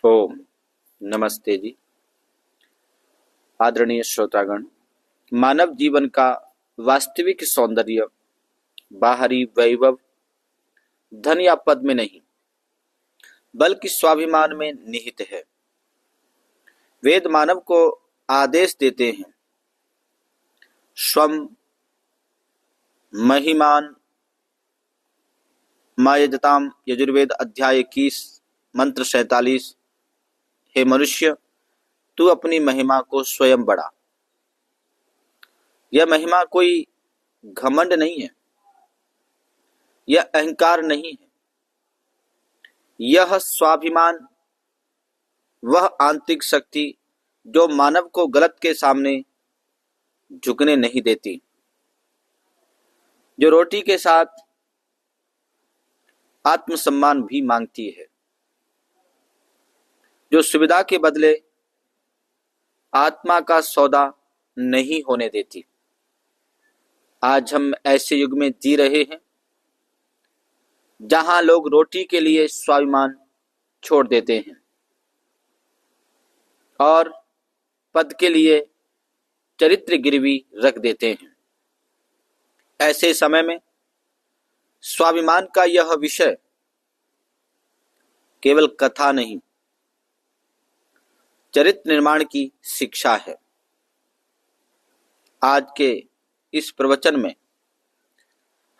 ओम नमस्ते जी। आदरणीय श्रोतागण, मानव जीवन का वास्तविक सौंदर्य बाहरी वैभव, धन या पद में नहीं बल्कि स्वाभिमान में निहित है। वेद मानव को आदेश देते हैं, स्वम महिमान मायजताम। यजुर्वेद अध्याय 21 मंत्र 47। हे मनुष्य, तू अपनी महिमा को स्वयं बढ़ा। यह महिमा कोई घमंड नहीं है, यह अहंकार नहीं है, यह स्वाभिमान, वह आंतरिक शक्ति जो मानव को गलत के सामने झुकने नहीं देती, जो रोटी के साथ आत्मसम्मान भी मांगती है, जो सुविधा के बदले आत्मा का सौदा नहीं होने देती। आज हम ऐसे युग में जी रहे हैं जहां लोग रोटी के लिए स्वाभिमान छोड़ देते हैं और पद के लिए चरित्र गिरवी रख देते हैं। ऐसे समय में स्वाभिमान का यह विषय केवल कथा नहीं, चरित्र निर्माण की शिक्षा है। आज के इस प्रवचन में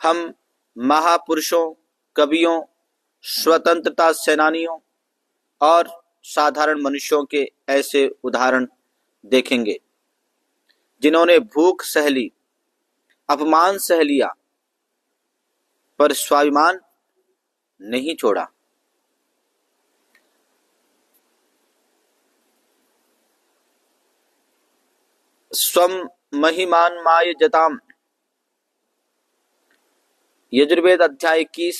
हम महापुरुषों, कवियों, स्वतंत्रता सेनानियों और साधारण मनुष्यों के ऐसे उदाहरण देखेंगे जिन्होंने भूख सह ली, अपमान सह लिया, पर स्वाभिमान नहीं छोड़ा। स्वम महिमान माय जताम। यजुर्वेद अध्याय 21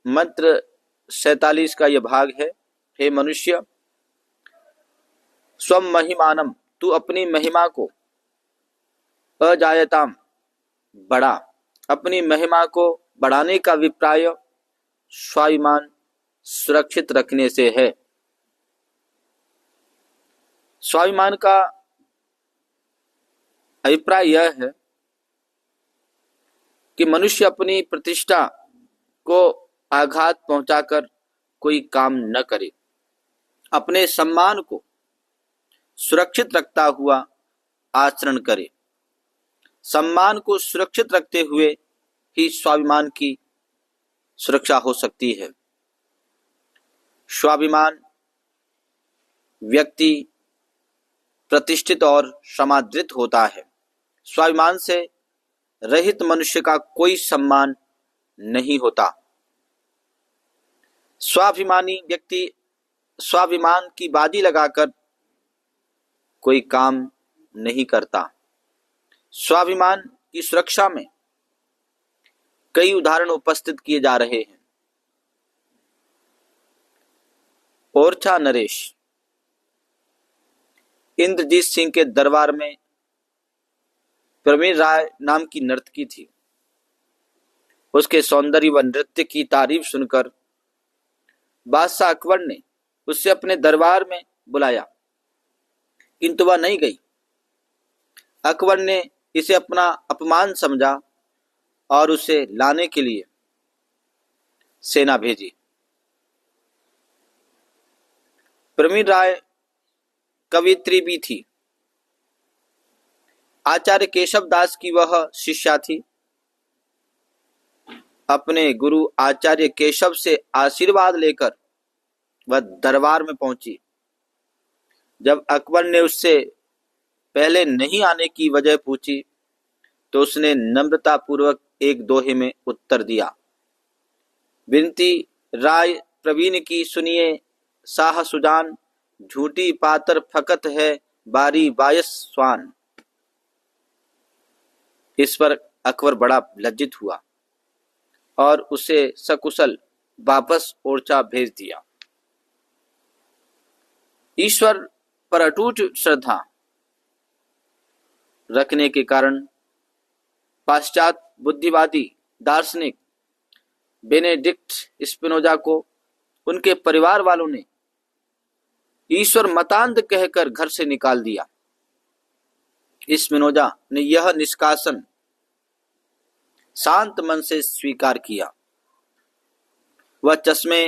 मंत्र 47 का यह भाग है। हे मनुष्य, स्वम महिमानम, तू अपनी महिमा को अजायताम बढ़ा। अपनी महिमा को बढ़ाने का अभिप्राय स्वाभिमान सुरक्षित रखने से है। स्वाभिमान का अभिप्राय यह है कि मनुष्य अपनी प्रतिष्ठा को आघात पहुंचाकर कोई काम न करे, अपने सम्मान को सुरक्षित रखता हुआ आचरण करे। सम्मान को सुरक्षित रखते हुए ही स्वाभिमान की सुरक्षा हो सकती है। स्वाभिमान व्यक्ति प्रतिष्ठित और समादृत होता है। स्वाभिमान से रहित मनुष्य का कोई सम्मान नहीं होता। स्वाभिमानी व्यक्ति स्वाभिमान की बाजी लगाकर कोई काम नहीं करता। स्वाभिमान की सुरक्षा में कई उदाहरण उपस्थित किए जा रहे हैं। ओरछा नरेश इंद्रजीत सिंह के दरबार में प्रवीण राय नाम की नर्तकी थी। उसके सौंदर्य व नृत्य की तारीफ सुनकर बादशाह अकबर ने उसे अपने दरबार में बुलाया, किंतु वह नहीं गई। अकबर ने इसे अपना अपमान समझा और उसे लाने के लिए सेना भेजी। प्रवीण राय कवियत्री भी थी। आचार्य केशव दास की वह शिष्या थी। अपने गुरु आचार्य केशव से आशीर्वाद लेकर वह दरबार में पहुंची। जब अकबर ने उससे पहले नहीं आने की वजह पूछी तो उसने नम्रता पूर्वक एक दोहे में उत्तर दिया। विनती राय प्रवीण की सुनिए साह सुजान, झूठी पातर फकत है बारी बायस स्वान। इस पर अकबर बड़ा लज्जित हुआ और उसे सकुशल वापस ओरछा भेज दिया। ईश्वर पर अटूट श्रद्धा रखने के कारण पाश्चात्य बुद्धिवादी दार्शनिक बेनेडिक्ट स्पिनोजा को उनके परिवार वालों ने ईश्वर मतांध कहकर घर से निकाल दिया। स्पिनोजा ने यह निष्कासन शांत मन से स्वीकार किया। वह चश्मे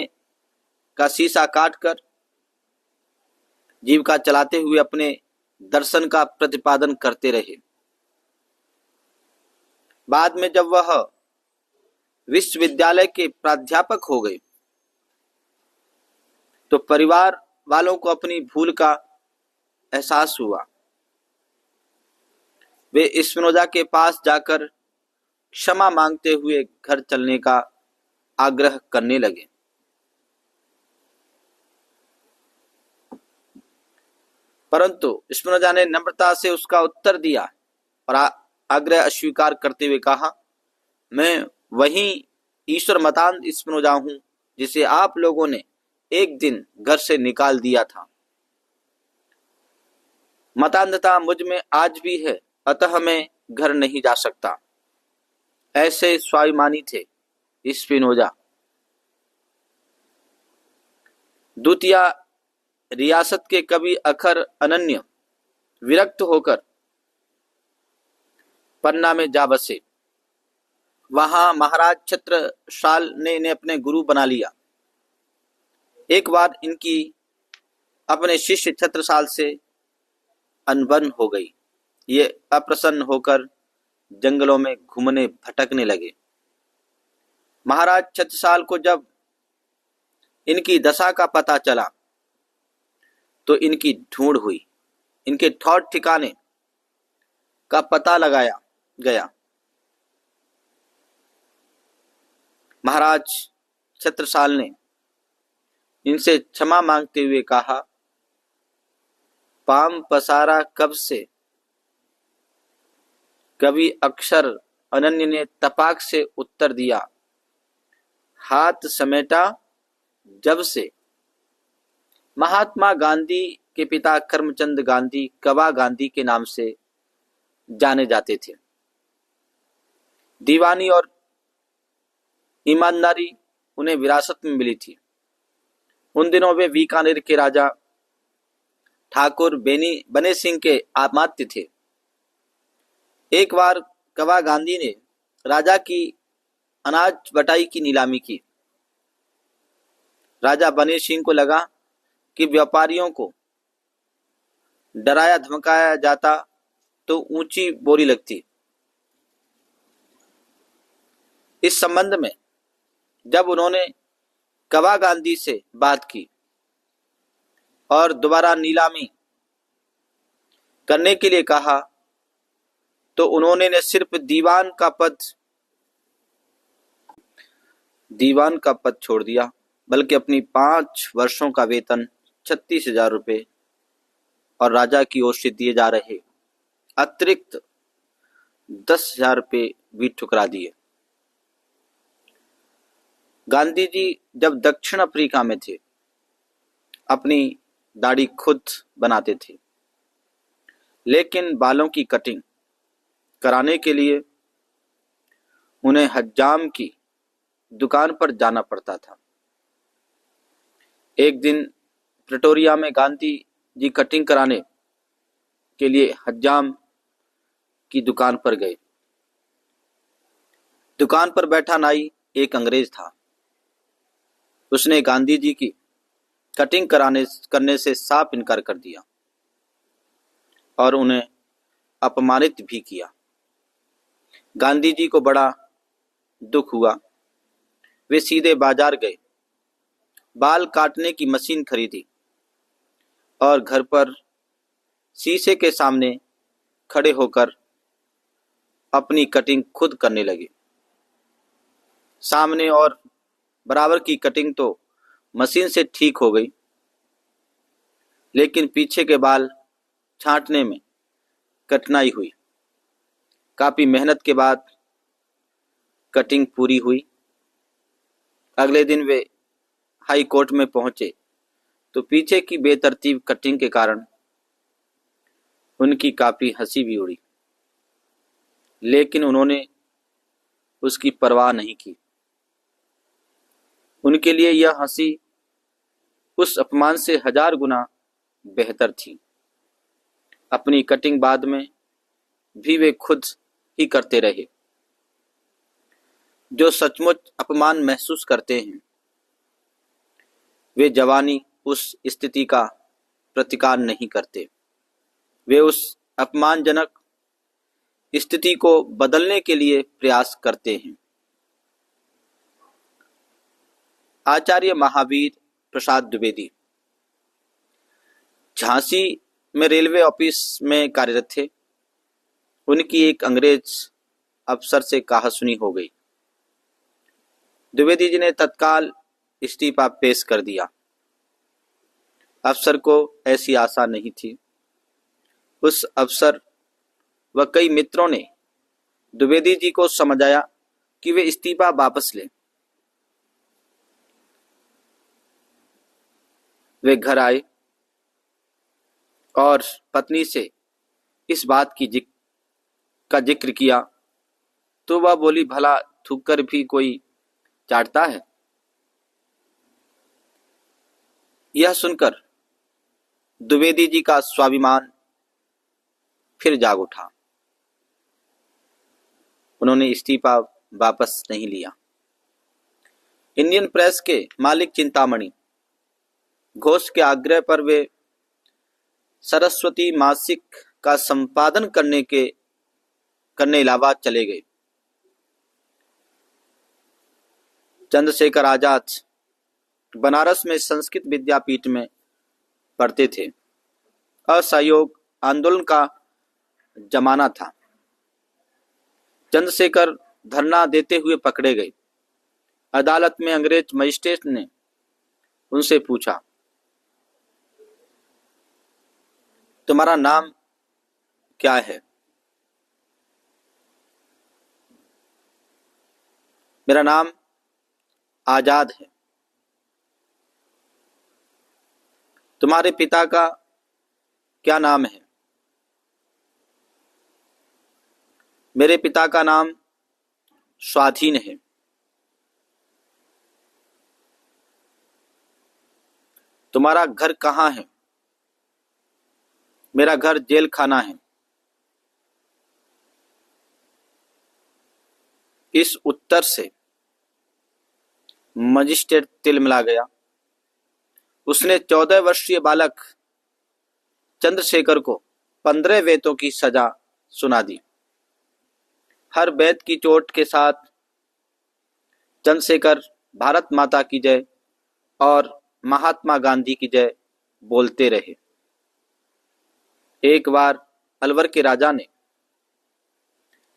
का शीशा काटकर जीविका चलाते हुए अपने दर्शन का प्रतिपादन करते रहे। बाद में जब वह विश्वविद्यालय के प्राध्यापक हो गए तो परिवार वालों को अपनी भूल का एहसास हुआ। वे स्पिनोजा के पास जाकर क्षमा मांगते हुए घर चलने का आग्रह करने लगे। परंतु स्पिनोजा ने नम्रता से उसका उत्तर दिया और आग्रह अस्वीकार करते हुए कहा, मैं वही ईश्वर मतांध स्पिनोजा हूं जिसे आप लोगों ने एक दिन घर से निकाल दिया था। मतांधता मुझ में आज भी है, अतः मैं घर नहीं जा सकता। ऐसे स्वाभिमानी थे स्पिनोजा। द्वितीय रियासत के कवि अखर अनन्य विरक्त होकर पन्ना में जा बसे। वहां महाराज छत्रसाल ने इन्हें अपने गुरु बना लिया। एक बार इनकी अपने शिष्य छत्रसाल से अनबन हो गई। ये अप्रसन्न होकर जंगलों में घूमने भटकने लगे। महाराज छत्रसाल को जब इनकी दशा का पता चला तो इनकी ढूंढ हुई। इनके ठौर ठिकाने का पता लगाया गया। महाराज छत्रसाल ने इनसे क्षमा मांगते हुए कहा, पाम पसारा कब से। कवि अक्षर अनन्य ने तपाक से उत्तर दिया, हाथ समेटा जब से। महात्मा गांधी के पिता करमचंद गांधी कवा गांधी के नाम से जाने जाते थे। दीवानी और ईमानदारी उन्हें विरासत में मिली थी। उन दिनों वे बीकानेर के राजा ठाकुर बने सिंह के आमात्य थे। एक बार कवा गांधी ने राजा की अनाज बटाई की नीलामी की। राजा बने सिंह को लगा कि व्यापारियों को डराया धमकाया जाता तो ऊंची बोली लगती। इस संबंध में जब उन्होंने कवा गांधी से बात की और दोबारा नीलामी करने के लिए कहा तो उन्होंने न सिर्फ दीवान का पद छोड़ दिया बल्कि अपनी 5 वर्षों का वेतन 36,000 रुपये और राजा की ओर से दिए जा रहे अतिरिक्त 10,000 रुपये भी ठुकरा दिए। गांधी जी जब दक्षिण अफ्रीका में थे अपनी दाढ़ी खुद बनाते थे, लेकिन बालों की कटिंग कराने के लिए उन्हें हज्जाम की दुकान पर जाना पड़ता था। एक दिन प्रिटोरिया में गांधी जी कटिंग कराने के लिए हज्जाम की दुकान पर गए। दुकान पर बैठा नाई एक अंग्रेज था। उसने गांधी जी की कटिंग करने से साफ इनकार कर दिया और उन्हें अपमानित भी किया। गांधी जी को बड़ा दुख हुआ। वे सीधे बाजार गए, बाल काटने की मशीन खरीदी और घर पर शीशे के सामने खड़े होकर अपनी कटिंग खुद करने लगे। सामने और बराबर की कटिंग तो मशीन से ठीक हो गई, लेकिन पीछे के बाल छांटने में कठिनाई हुई। काफी मेहनत के बाद कटिंग पूरी हुई। अगले दिन वे हाई कोर्ट में पहुंचे तो पीछे की बेतरतीब कटिंग के कारण उनकी काफी हंसी भी उड़ी, लेकिन उन्होंने उसकी परवाह नहीं की। उनके लिए यह हंसी उस अपमान से 1000 गुना बेहतर थी। अपनी कटिंग बाद में भी वे खुद ही करते रहे। जो सचमुच अपमान महसूस करते हैं वे जवानी उस स्थिति का प्रतिकार नहीं करते। वे उस अपमानजनक स्थिति को बदलने के लिए प्रयास करते हैं। आचार्य महावीर प्रसाद द्विवेदी झांसी में रेलवे ऑफिस में कार्यरत थे। उनकी एक अंग्रेज अफसर से कहासुनी हो गई। द्विवेदी जी ने तत्काल इस्तीफा पेश कर दिया। अफसर को ऐसी आशा नहीं थी। उस अफसर व कई मित्रों ने द्विवेदी जी को समझाया कि वे इस्तीफा वापस लें। वे घर आए और पत्नी से इस बात का जिक्र किया तो वह बोली, भला थूक कर भी कोई चाटता है। यह सुनकर द्विवेदी जी का स्वाभिमान फिर जाग उठा। उन्होंने इस्तीफा वापस नहीं लिया। इंडियन प्रेस के मालिक चिंतामणि घोष के आग्रह पर वे सरस्वती मासिक का संपादन करने इलाहाबाद चले गए। चंद्रशेखर आजाद बनारस में संस्कृत विद्यापीठ में पढ़ते थे। असहयोग आंदोलन का जमाना था। चंद्रशेखर धरना देते हुए पकड़े गए। अदालत में अंग्रेज मजिस्ट्रेट ने उनसे पूछा, तुम्हारा नाम क्या है? मेरा नाम आजाद है। तुम्हारे पिता का क्या नाम है? मेरे पिता का नाम स्वाधीन है। तुम्हारा घर कहाँ है? मेरा घर जेल खाना है। इस उत्तर से मजिस्ट्रेट तिलमिला गया। उसने 14 वर्षीय बालक चंद्रशेखर को 15 वेतों की सजा सुना दी। हर बेत की चोट के साथ चंद्रशेखर भारत माता की जय और महात्मा गांधी की जय बोलते रहे। एक बार अलवर के राजा ने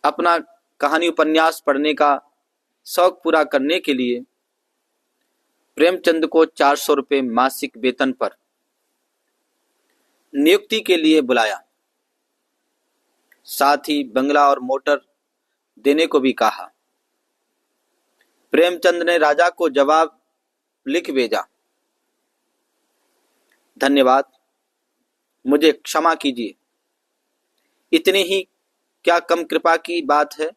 अपना कहानी उपन्यास पढ़ने का शौक पूरा करने के लिए प्रेमचंद को 400 रुपये मासिक वेतन पर नियुक्ति के लिए बुलाया। साथ ही बंगला और मोटर देने को भी कहा। प्रेमचंद ने राजा को जवाब लिख भेजा, धन्यवाद, मुझे क्षमा कीजिए। इतनी ही क्या कम कृपा की बात है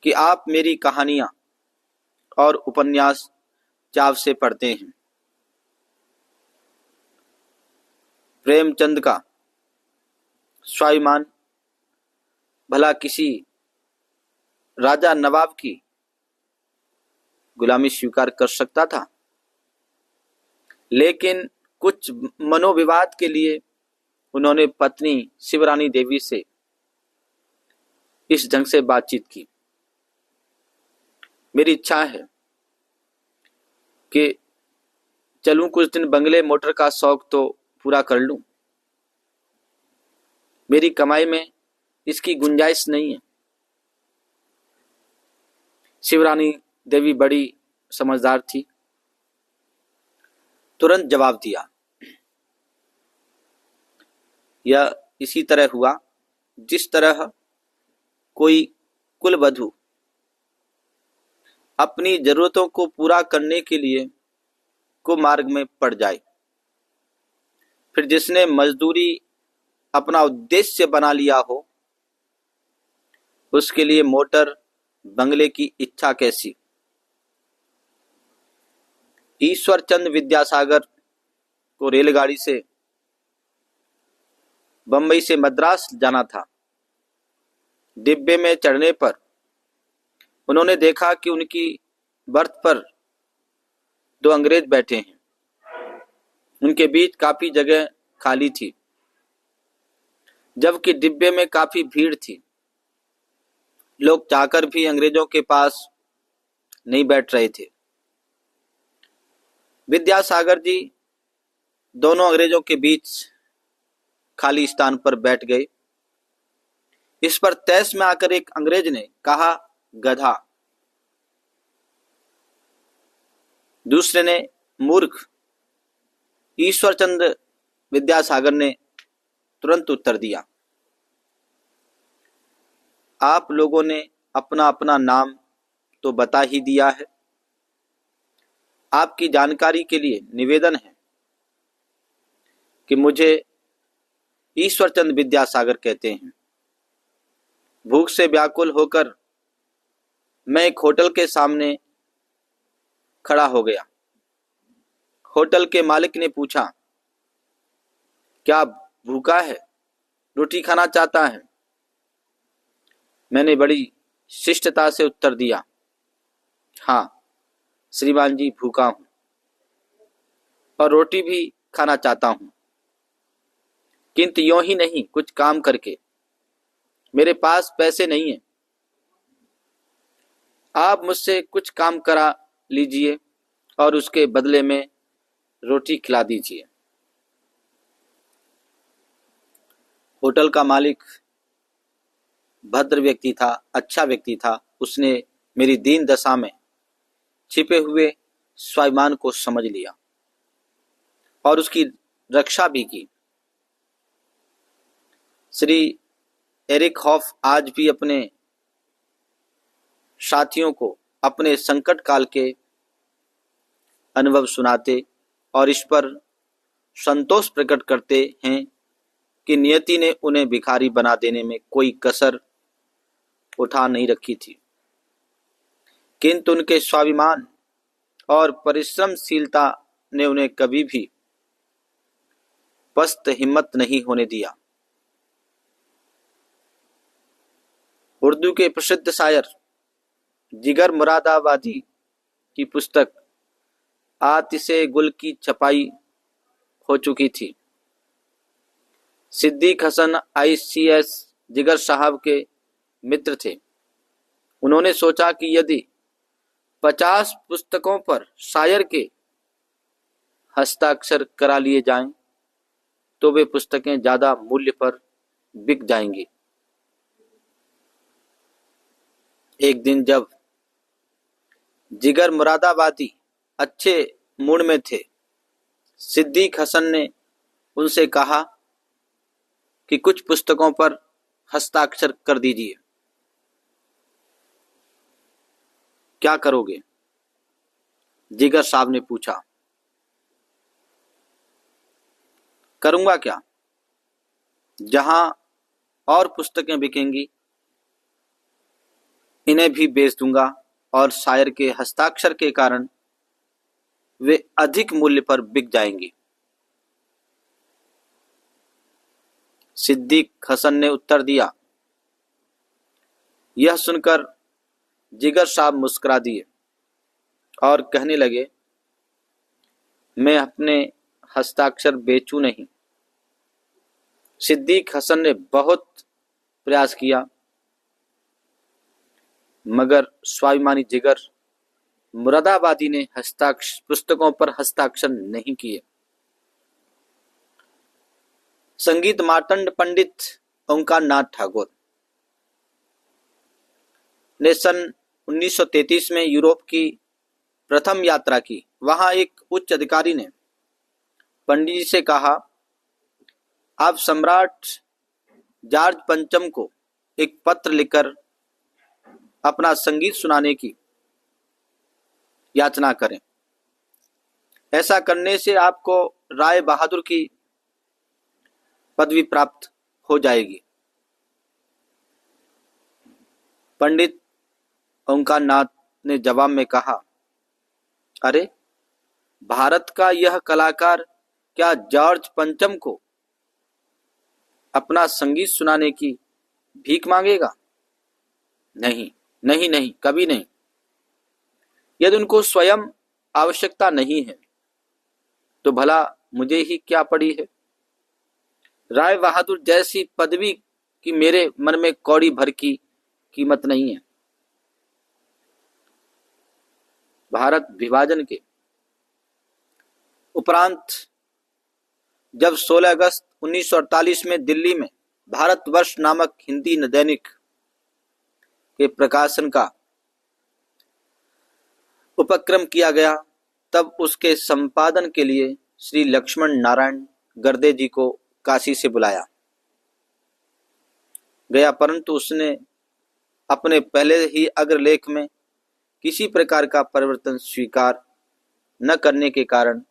कि आप मेरी कहानियां और उपन्यास चाव से पढ़ते हैं। प्रेमचंद का स्वाभिमान भला किसी राजा नवाब की गुलामी स्वीकार कर सकता था? लेकिन कुछ मनोविवाद के लिए उन्होंने पत्नी शिवरानी देवी से इस ढंग से बातचीत की, मेरी इच्छा है कि चलूं कुछ दिन बंगले मोटर का शौक तो पूरा कर लूं। मेरी कमाई में इसकी गुंजाइश नहीं है। शिवरानी देवी बड़ी समझदार थी। तुरंत जवाब दिया। यह इसी तरह हुआ जिस तरह कोई कुलवधू अपनी जरूरतों को पूरा करने के लिए कुमार्ग में पड़ जाए, फिर जिसने मजदूरी अपना उद्देश्य बना लिया हो उसके लिए मोटर बंगले की इच्छा कैसी। ईश्वर चंद विद्यासागर को रेलगाड़ी से बंबई से मद्रास जाना था। डिब्बे में चढ़ने पर उन्होंने देखा कि उनकी बर्थ पर 2 अंग्रेज बैठे हैं। उनके बीच काफी जगह खाली थी, जबकि डिब्बे में काफी भीड़ थी। लोग चाहकर भी अंग्रेजों के पास नहीं बैठ रहे थे। विद्यासागर जी दोनों अंग्रेजों के बीच खाली स्थान पर बैठ गए। इस पर तैश में आकर एक अंग्रेज ने कहा, गधा। दूसरे ने, मूर्ख। ईश्वरचंद्र विद्यासागर ने तुरंत उत्तर दिया, आप लोगों ने अपना अपना नाम तो बता ही दिया है। आपकी जानकारी के लिए निवेदन है कि मुझे ईश्वरचंद विद्यासागर कहते हैं। भूख से व्याकुल होकर मैं एक होटल के सामने खड़ा हो गया। होटल के मालिक ने पूछा, क्या भूखा है, रोटी खाना चाहता है? मैंने बड़ी शिष्टता से उत्तर दिया, हाँ श्रीमान जी, भूखा हूं और रोटी भी खाना चाहता हूं, किंतु यों ही नहीं, कुछ काम करके। मेरे पास पैसे नहीं है। आप मुझसे कुछ काम करा लीजिए और उसके बदले में रोटी खिला दीजिए। होटल का मालिक भद्र व्यक्ति था, अच्छा व्यक्ति था। उसने मेरी दीन दशा में छिपे हुए स्वाभिमान को समझ लिया और उसकी रक्षा भी की। श्री एरिक हॉफ आज भी अपने साथियों को अपने संकट काल के अनुभव सुनाते और इस पर संतोष प्रकट करते हैं कि नियति ने उन्हें भिखारी बना देने में कोई कसर उठा नहीं रखी थी, किंतु उनके स्वाभिमान और परिश्रमशीलता ने उन्हें कभी भी पस्त हिम्मत नहीं होने दिया। उर्दू के प्रसिद्ध शायर जिगर मुरादाबादी की पुस्तक आतिशे गुल की छपाई हो चुकी थी। सिद्दीक हसन ICS जिगर साहब के मित्र थे। उन्होंने सोचा कि यदि 50 पुस्तकों पर शायर के हस्ताक्षर करा लिए जाएं, तो वे पुस्तकें ज्यादा मूल्य पर बिक जाएंगी। एक दिन जब जिगर मुरादाबादी अच्छे मूड में थे, सिद्दीक हसन ने उनसे कहा कि कुछ पुस्तकों पर हस्ताक्षर कर दीजिए। क्या करोगे? जिगर साहब ने पूछा। करूंगा क्या? जहां और पुस्तकें बिकेंगी, इन्हें भी बेच दूंगा और शायर के हस्ताक्षर के कारण वे अधिक मूल्य पर बिक जाएंगी। सिद्दीक हसन ने उत्तर दिया। यह सुनकर जिगर साहब मुस्कुरा दिए और कहने लगे, मैं अपने हस्ताक्षर बेचूं नहीं। सिद्दीक हसन ने बहुत प्रयास किया, मगर स्वाभिमानी जिगर मुरादाबादी ने पुस्तकों पर हस्ताक्षर नहीं किए। संगीत मार्तंड पंडित ओंकार नाथ ठाकुर ने सन 1933 में यूरोप की प्रथम यात्रा की। वहां एक उच्च अधिकारी ने पंडित जी से कहा, आप सम्राट जॉर्ज पंचम को एक पत्र लिखकर अपना संगीत सुनाने की याचना करें। ऐसा करने से आपको राय बहादुर की पदवी प्राप्त हो जाएगी। पंडित ओंकार नाथ ने जवाब में कहा, अरे भारत का यह कलाकार क्या जॉर्ज पंचम को अपना संगीत सुनाने की भीख मांगेगा? नहीं, नहीं, नहीं, कभी नहीं। यदि उनको स्वयं आवश्यकता नहीं है तो भला मुझे ही क्या पड़ी है। राय बहादुर जैसी पदवी की मेरे मन में कौड़ी भर की कीमत नहीं है। भारत विभाजन के उपरांत जब 16 अगस्त 1948 में दिल्ली में भारतवर्ष नामक हिंदी दैनिक के प्रकाशन का उपक्रम किया गया, तब उसके संपादन के लिए श्री लक्ष्मण नारायण गर्दे जी को काशी से बुलाया गया, परंतु उसने अपने पहले ही अग्रलेख में किसी प्रकार का परिवर्तन स्वीकार न करने के कारण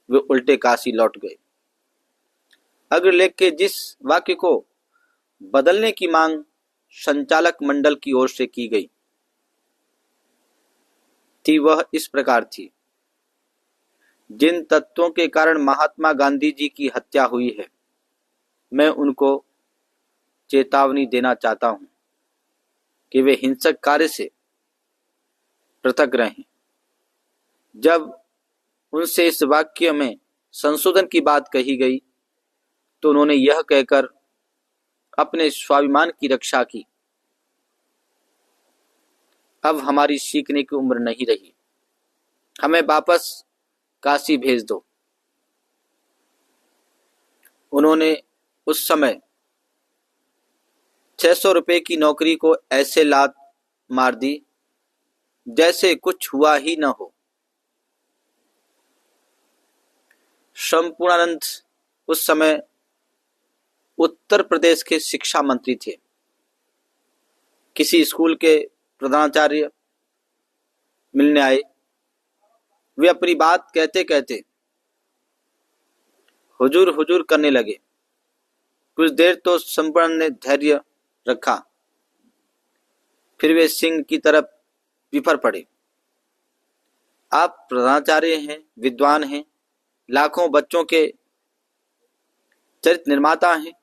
वे उल्टे काशी लौट गए। अग्रलेख के जिस वाक्य को बदलने की मांग संचालक मंडल की ओर से की गई थी वह इस प्रकार थी: जिन तत्वों के कारण महात्मा गांधी जी की हत्या हुई है, मैं उनको चेतावनी देना चाहता हूं कि वे हिंसक कार्य से पृथक रहें। जब उनसे इस वाक्य में संशोधन की बात कही गई तो उन्होंने यह कहकर अपने स्वाभिमान की रक्षा की, अब हमारी सीखने की उम्र नहीं रही, हमें वापस काशी भेज दो। उन्होंने उस समय 600 रुपए की नौकरी को ऐसे लात मार दी जैसे कुछ हुआ ही न हो। संपूर्णानंद उस समय उत्तर प्रदेश के शिक्षा मंत्री थे। किसी स्कूल के प्रधानाचार्य मिलने आए। वे अपनी बात कहते कहते हुजूर हुजूर करने लगे। कुछ देर तो संपूर्ण ने धैर्य रखा, फिर वे सिंह की तरफ विफर पड़े। आप प्रधानाचार्य हैं, विद्वान हैं, लाखों बच्चों के चरित्र निर्माता हैं,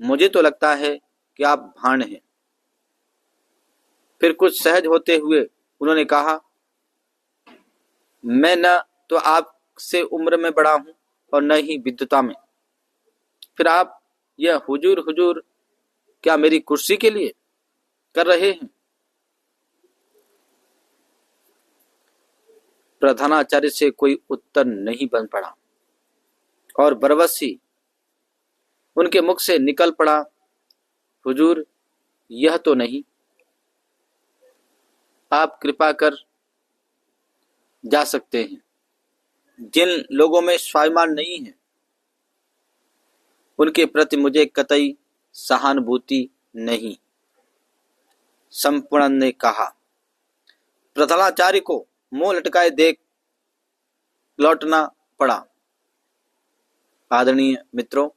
मुझे तो लगता है कि आप भांड हैं। फिर कुछ सहज होते हुए उन्होंने कहा, मैं न तो आपसे उम्र में बड़ा हूं और न ही विद्वता में, फिर आप यह हुजूर हुजूर क्या मेरी कुर्सी के लिए कर रहे हैं? प्रधानाचार्य से कोई उत्तर नहीं बन पड़ा और बरबसी उनके मुख से निकल पड़ा, हुजूर यह तो नहीं, आप कृपा कर जा सकते हैं। जिन लोगों में स्वाभिमान नहीं है उनके प्रति मुझे कतई सहानुभूति नहीं। संपूर्ण ने कहा। प्रधानाचार्य को मुंह लटकाए देख लौटना पड़ा। आदरणीय मित्रों,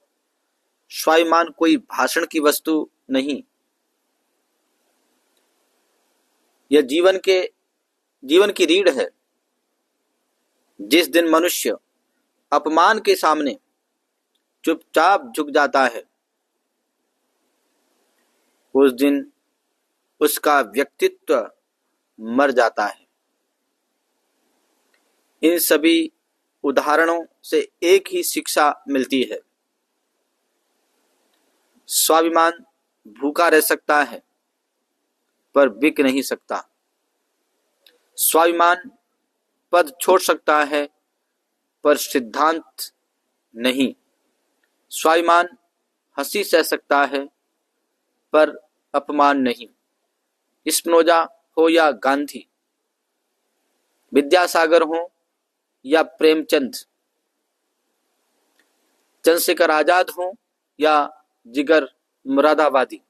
स्वाभिमान कोई भाषण की वस्तु नहीं, यह जीवन की रीढ़ है। जिस दिन मनुष्य अपमान के सामने चुपचाप झुक जाता है, उस दिन उसका व्यक्तित्व मर जाता है। इन सभी उदाहरणों से एक ही शिक्षा मिलती है। स्वाभिमान भूखा रह सकता है पर बिक नहीं सकता। स्वाभिमान पद छोड़ सकता है पर सिद्धांत नहीं। स्वाभिमान हंसी सह सकता है पर अपमान नहीं। स्पिनोजा हो या गांधी, विद्यासागर हो या प्रेमचंद, चंद्रशेखर आजाद हो या जिगर मुरादाबादी,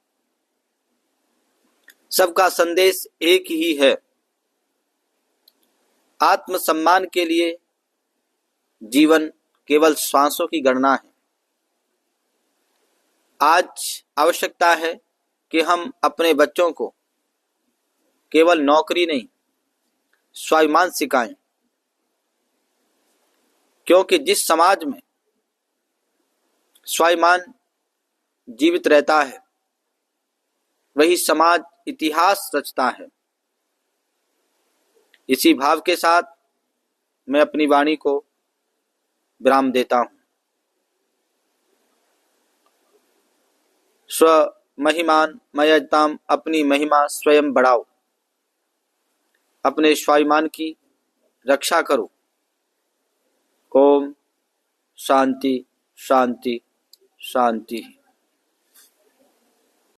सबका संदेश एक ही है। आत्मसम्मान के लिए जीवन केवल श्वासों की गणना है। आज आवश्यकता है कि हम अपने बच्चों को केवल नौकरी नहीं, स्वाभिमान सिखाएं, क्योंकि जिस समाज में स्वाभिमान जीवित रहता है, वही समाज इतिहास रचता है। इसी भाव के साथ मैं अपनी वाणी को विराम देता हूँ। स्व महिमान मयजताम, अपनी महिमा स्वयं बढ़ाओ, अपने स्वाभिमान की रक्षा करो। ओम शांति शांति शांति।